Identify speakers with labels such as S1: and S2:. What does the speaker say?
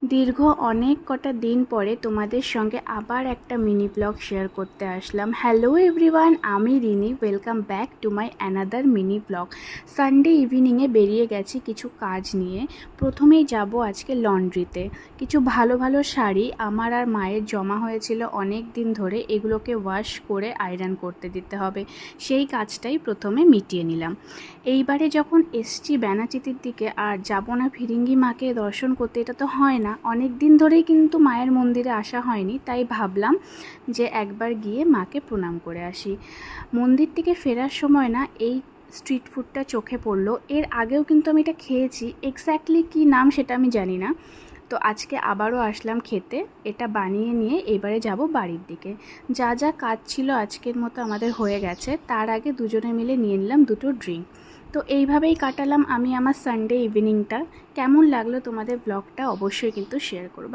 S1: দীর্ঘ অনেক কটা দিন পরে তোমাদের সঙ্গে আবার একটা মিনি ব্লগ শেয়ার করতে আসলাম। হ্যালো এভরিওয়ান, আমি Rini. Welcome back to my another mini blog. Sunday ইভিনিংয়ে বেরিয়ে গেছি কিছু কাজ নিয়ে। প্রথমেই যাব আজকে লন্ড্রিতে। কিছু ভালো ভালো শাড়ি আমার আর মায়ের জমা হয়েছিল অনেক দিন ধরে, এগুলোকে ওয়াশ করে আয়রন করতে দিতে হবে। সেই কাজটাই প্রথমে মিটিয়ে নিলাম। এইবারে যখন এসছি বেনাচিতির দিকে, আর যাব না ফিরিঙ্গি মাকে দর্শন করতে, এটা তো হয় না। অনেক দিন ধরেই কিন্তু মায়ের মন্দিরে আসা হয়নি, তাই ভাবলাম যে একবার গিয়ে মাকে প্রণাম করে আসি। মন্দির থেকে ফেরার সময় না এই স্ট্রিট ফুডটা চোখে পড়লো। এর আগেও কিন্তু আমি এটা খেয়েছি, এক্স্যাক্টলি কী নাম সেটা আমি জানি না। তো আজকে আবারও আসলাম খেতে। এটা বানিয়ে নিয়ে এবারে যাব বাড়ির দিকে। যা যা কাজ ছিল আজকের মতো আমাদের হয়ে গেছে, তার আগে দুজনে মিলে নিয়ে নিলাম দুটো ড্রিঙ্ক। তো এইভাবেই কাটালাম আমি আমার সানডে ইভিনিংটা। কেমন লাগলো তোমাদের ব্লগটা অবশ্যই কিন্তু শেয়ার করো।